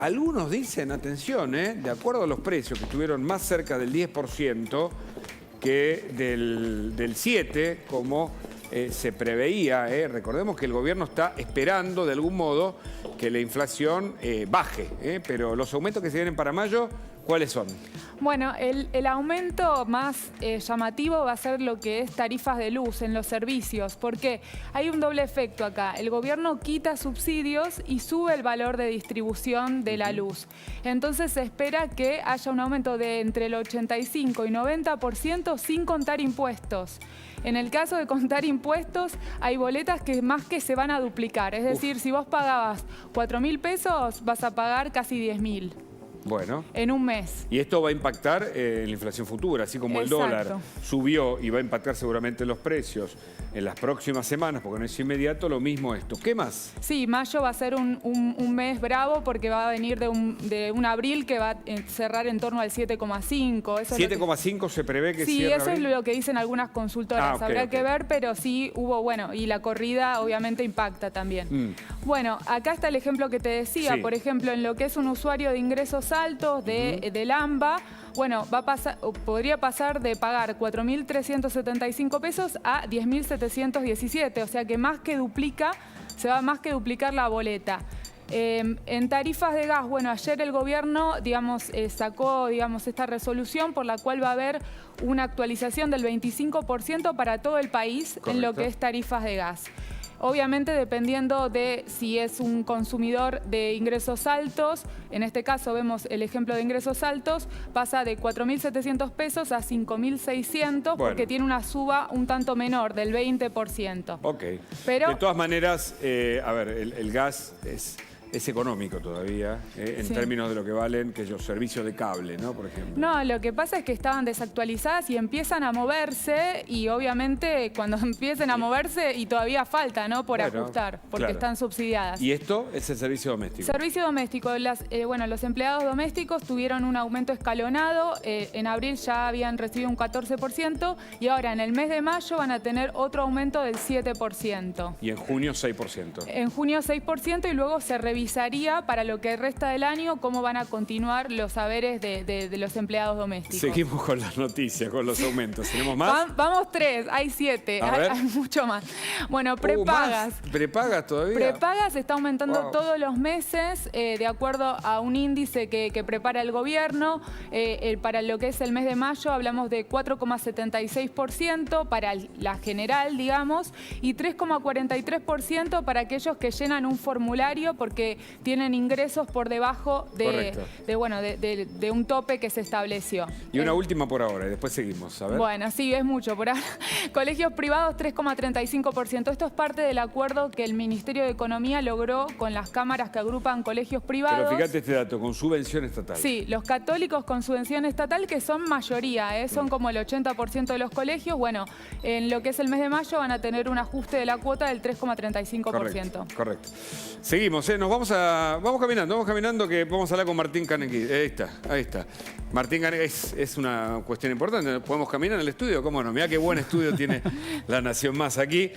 Algunos dicen, atención, de acuerdo a los precios que estuvieron más cerca del 10% que del 7%, como se preveía. Recordemos que el gobierno está esperando de algún modo que la inflación baje, pero los aumentos que se vienen para mayo, ¿cuáles son? Bueno, el aumento más llamativo va a ser lo que es tarifas de luz en los servicios, porque hay un doble efecto acá. El gobierno quita subsidios y sube el valor de distribución de la luz. Entonces se espera que haya un aumento de entre el 85 y 90% sin contar impuestos. En el caso de contar impuestos, hay boletas que más que se van a duplicar. Es decir, si vos pagabas 4.000 pesos, vas a pagar casi 10.000. Bueno. En un mes. Y esto va a impactar en la inflación futura, así como el dólar subió y va a impactar seguramente los precios en las próximas semanas, porque no es inmediato, lo mismo esto. ¿Qué más? Sí, mayo va a ser un mes bravo porque va a venir de un abril que va a cerrar en torno al 7,5. 7,5 se prevé que cierre. Sí, eso es lo que dicen algunas consultoras. Habrá que ver, pero sí hubo, bueno, y la corrida obviamente impacta también. Bueno, acá está el ejemplo que te decía, por ejemplo, en lo que es un usuario de ingresos altos del AMBA, bueno, podría pasar de pagar 4.375 pesos a 10.717, o sea que se va más que duplicar la boleta. En tarifas de gas, bueno, ayer el gobierno, sacó, esta resolución por la cual va a haber una actualización del 25% para todo el país. Correcto. En lo que es tarifas de gas. Obviamente dependiendo de si es un consumidor de ingresos altos, en este caso vemos el ejemplo de ingresos altos, pasa de 4.700 pesos a 5.600 porque tiene una suba un tanto menor, del 20%. Ok. Pero, de todas maneras, a ver, el gas es económico todavía, en términos de lo que valen que los servicios de cable, ¿no? Por ejemplo. No, lo que pasa es que estaban desactualizadas y empiezan a moverse y obviamente cuando empiecen a moverse y todavía falta, ¿no? Por ajustar, porque están subsidiadas. ¿Y esto es el servicio doméstico? Servicio doméstico. Los empleados domésticos tuvieron un aumento escalonado. En abril ya habían recibido un 14% y ahora en el mes de mayo van a tener otro aumento del 7%. Y en junio 6%. En junio 6% y luego se revisaría para lo que resta del año cómo van a continuar los saberes de los empleados domésticos. Seguimos con las noticias, con los aumentos. ¿Tenemos más? Vamos 3, hay 7, hay mucho más. Bueno, prepagas. ¿Más? ¿Prepagas todavía? Prepagas está aumentando todos los meses de acuerdo a un índice que prepara el gobierno. Para lo que es el mes de mayo hablamos de 4,76% para la general, digamos, y 3,43% para aquellos que llenan un formulario porque tienen ingresos por debajo de un tope que se estableció. Y una última por ahora, y después seguimos. A ver. Bueno, sí, es mucho por ahora. Colegios privados, 3,35%. Esto es parte del acuerdo que el Ministerio de Economía logró con las cámaras que agrupan colegios privados. Pero fíjate este dato, con subvención estatal. Sí, los católicos con subvención estatal, que son mayoría, son como el 80% de los colegios. Bueno, en lo que es el mes de mayo van a tener un ajuste de la cuota del 3,35%. Correcto. Seguimos, vamos caminando, que vamos a hablar con Martín Canegui. Ahí está. Martín Canegui es una cuestión importante. ¿Podemos caminar en el estudio? ¿Cómo no? Mirá qué buen estudio tiene La Nación Más aquí.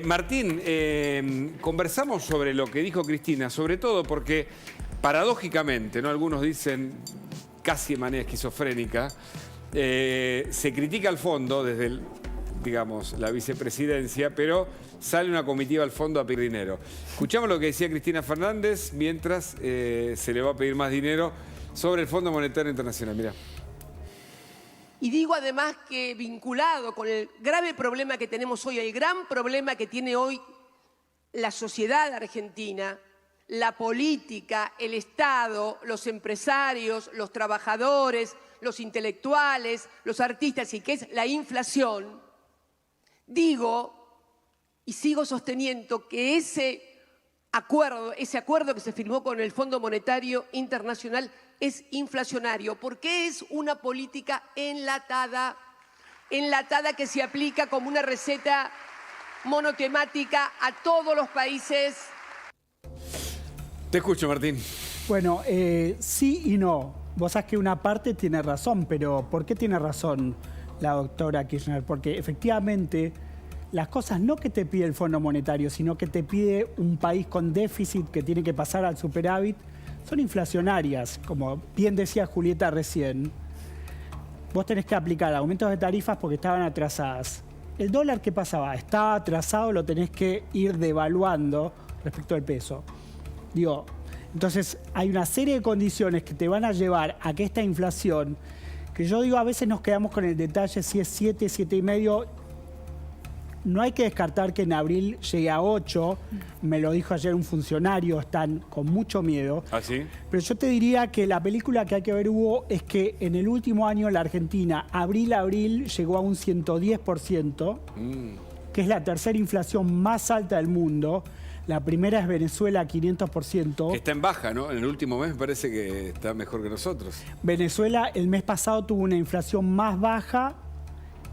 Martín, conversamos sobre lo que dijo Cristina, sobre todo porque, paradójicamente, ¿no? Algunos dicen casi de manera esquizofrénica, se critica al fondo desde la vicepresidencia, pero sale una comitiva al fondo a pedir dinero. Escuchamos lo que decía Cristina Fernández mientras se le va a pedir más dinero sobre el Fondo Monetario Internacional. Mirá. Y digo además que vinculado con el grave problema que tenemos hoy, el gran problema que tiene hoy la sociedad argentina, la política, el Estado, los empresarios, los trabajadores, los intelectuales, los artistas, y que es la inflación, digo y sigo sosteniendo que ese acuerdo que se firmó con el Fondo Monetario Internacional es inflacionario, porque es una política enlatada que se aplica como una receta monotemática a todos los países. Te escucho, Martín. Bueno, sí y no. Vos sabés que una parte tiene razón, pero ¿por qué tiene razón la doctora Kirchner? Porque efectivamente las cosas no que te pide el Fondo Monetario, sino que te pide un país con déficit que tiene que pasar al superávit, son inflacionarias. Como bien decía Julieta recién, vos tenés que aplicar aumentos de tarifas porque estaban atrasadas. El dólar, ¿qué pasaba? Estaba atrasado, lo tenés que ir devaluando respecto al peso. Digo, entonces hay una serie de condiciones que te van a llevar a que esta inflación, que yo digo, a veces nos quedamos con el detalle si es 7, 7,5. No hay que descartar que en abril llegue a 8. Me lo dijo ayer un funcionario, están con mucho miedo. ¿Ah, sí? Pero yo te diría que la película que hay que ver, Hugo, es que en el último año la Argentina, abril a abril, llegó a un 110%, que es la tercera inflación más alta del mundo. La primera es Venezuela, 500%. Que está en baja, ¿no? En el último mes me parece que está mejor que nosotros. Venezuela el mes pasado tuvo una inflación más baja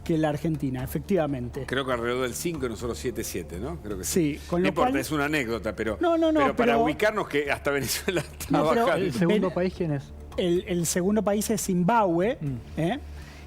que la Argentina, efectivamente. Creo que alrededor del 5 y nosotros 7,7, ¿no? Creo que sí. No importa, es una anécdota, pero, pero para ubicarnos que hasta Venezuela está bajando. ¿El segundo país quién es? El segundo país es Zimbabue,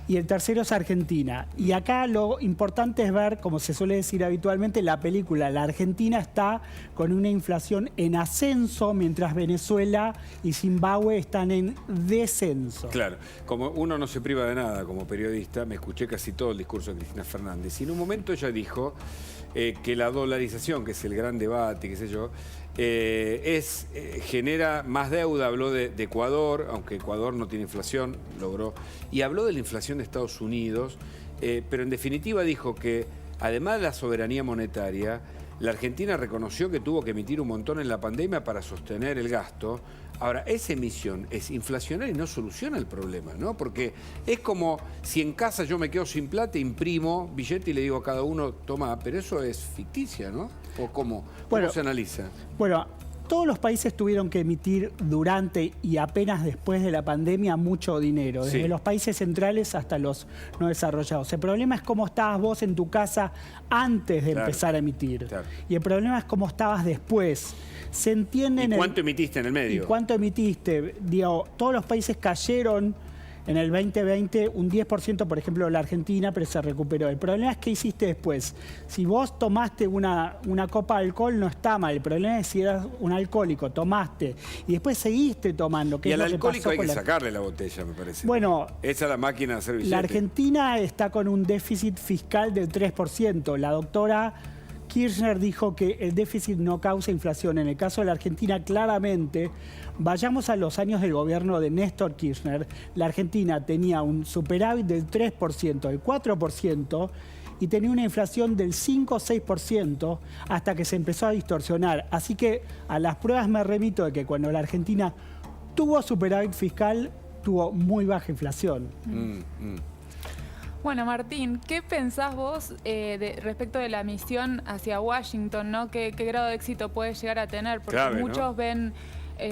y el tercero es Argentina. Y acá lo importante es ver, como se suele decir habitualmente, la película. La Argentina está con una inflación en ascenso, mientras Venezuela y Zimbabue están en descenso. Claro, como uno no se priva de nada como periodista, me escuché casi todo el discurso de Cristina Fernández. Y en un momento ella dijo que la dolarización, que es el gran debate, qué sé yo, genera más deuda. Habló de Ecuador, aunque Ecuador no tiene inflación, logró. Y habló de la inflación de Estados Unidos, pero en definitiva dijo que además de la soberanía monetaria, la Argentina reconoció que tuvo que emitir un montón en la pandemia para sostener el gasto. Ahora, esa emisión es inflacionaria y no soluciona el problema, ¿no? Porque es como si en casa yo me quedo sin plata, imprimo billete y le digo a cada uno, toma, pero eso es ficticia, ¿no? ¿O cómo se analiza? Bueno, todos los países tuvieron que emitir durante y apenas después de la pandemia mucho dinero, desde los países centrales hasta los no desarrollados. El problema es cómo estabas vos en tu casa antes de empezar a emitir. Claro. Y el problema es cómo estabas después. Se entiende. ¿Y cuánto emitiste en el medio? ¿Y cuánto emitiste? Digo, todos los países cayeron en el 2020, un 10%, por ejemplo, la Argentina, pero se recuperó. El problema es qué hiciste después. Si vos tomaste una copa de alcohol, no está mal. El problema es si eras un alcohólico, tomaste, y después seguiste tomando. Y al alcohólico hay que sacarle la botella, me parece. Bueno, esa es la máquina de hacer billete. La Argentina está con un déficit fiscal del 3%. La doctora Kirchner dijo que el déficit no causa inflación. En el caso de la Argentina, claramente, vayamos a los años del gobierno de Néstor Kirchner, la Argentina tenía un superávit del 3%, del 4%, y tenía una inflación del 5 o 6% hasta que se empezó a distorsionar. Así que a las pruebas me remito de que cuando la Argentina tuvo superávit fiscal, tuvo muy baja inflación. Bueno, Martín, ¿qué pensás vos respecto de la misión hacia Washington, ¿no? ¿Qué grado de éxito puede llegar a tener? Porque muchos ven,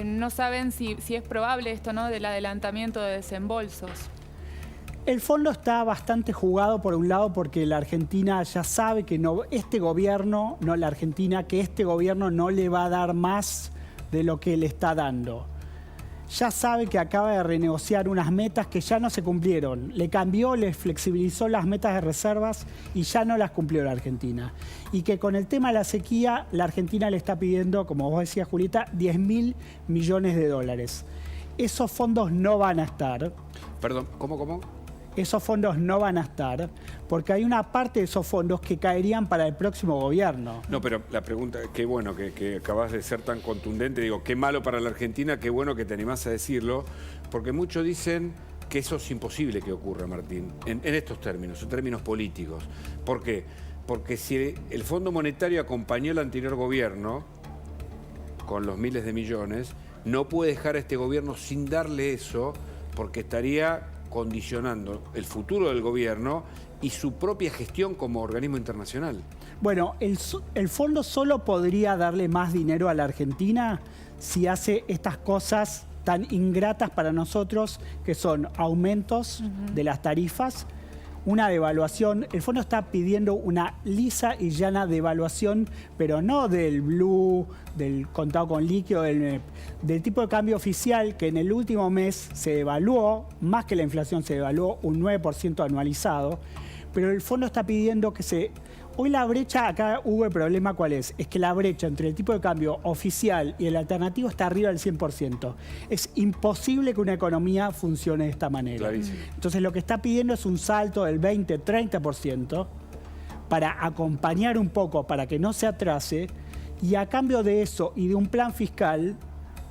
no saben si es probable esto, ¿no? Del adelantamiento de desembolsos. El fondo está bastante jugado por un lado porque la Argentina ya sabe que este gobierno no le va a dar más de lo que le está dando. Ya sabe que acaba de renegociar unas metas que ya no se cumplieron. Le cambió, le flexibilizó las metas de reservas y ya no las cumplió la Argentina. Y que con el tema de la sequía, la Argentina le está pidiendo, como vos decías, Julieta, 10.000 millones de dólares. Esos fondos no van a estar. Perdón, ¿cómo? Esos fondos no van a estar porque hay una parte de esos fondos que caerían para el próximo gobierno. No, pero la pregunta, qué bueno que acabas de ser tan contundente. Digo, qué malo para la Argentina, qué bueno que te animás a decirlo, porque muchos dicen que eso es imposible que ocurra, Martín, en estos términos, en términos políticos. ¿Por qué? Porque si el Fondo Monetario acompañó al anterior gobierno con los miles de millones, no puede dejar a este gobierno sin darle eso, porque estaría condicionando el futuro del gobierno y su propia gestión como organismo internacional. Bueno, el fondo solo podría darle más dinero a la Argentina si hace estas cosas tan ingratas para nosotros, que son aumentos de las tarifas, una devaluación. El fondo está pidiendo una lisa y llana devaluación, pero no del blue, del contado con líquido, del tipo de cambio oficial, que en el último mes se devaluó, más que la inflación, se devaluó un 9% anualizado. Pero el fondo está pidiendo Hoy la brecha, acá hubo el problema, ¿cuál es? Es que la brecha entre el tipo de cambio oficial y el alternativo está arriba del 100%. Es imposible que una economía funcione de esta manera. Clarísimo. Entonces lo que está pidiendo es un salto del 20-30% para acompañar un poco, para que no se atrase, y a cambio de eso y de un plan fiscal,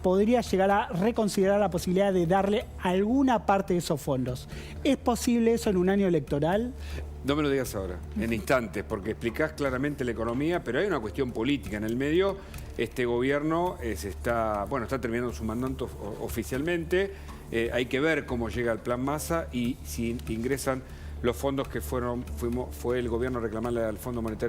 podría llegar a reconsiderar la posibilidad de darle alguna parte de esos fondos. ¿Es posible eso en un año electoral? No me lo digas ahora, en instantes, porque explicás claramente la economía, pero hay una cuestión política en el medio. Este gobierno está terminando su mandato oficialmente. Hay que ver cómo llega el plan Massa y si ingresan los fondos que fue el gobierno a reclamarle al Fondo Monetario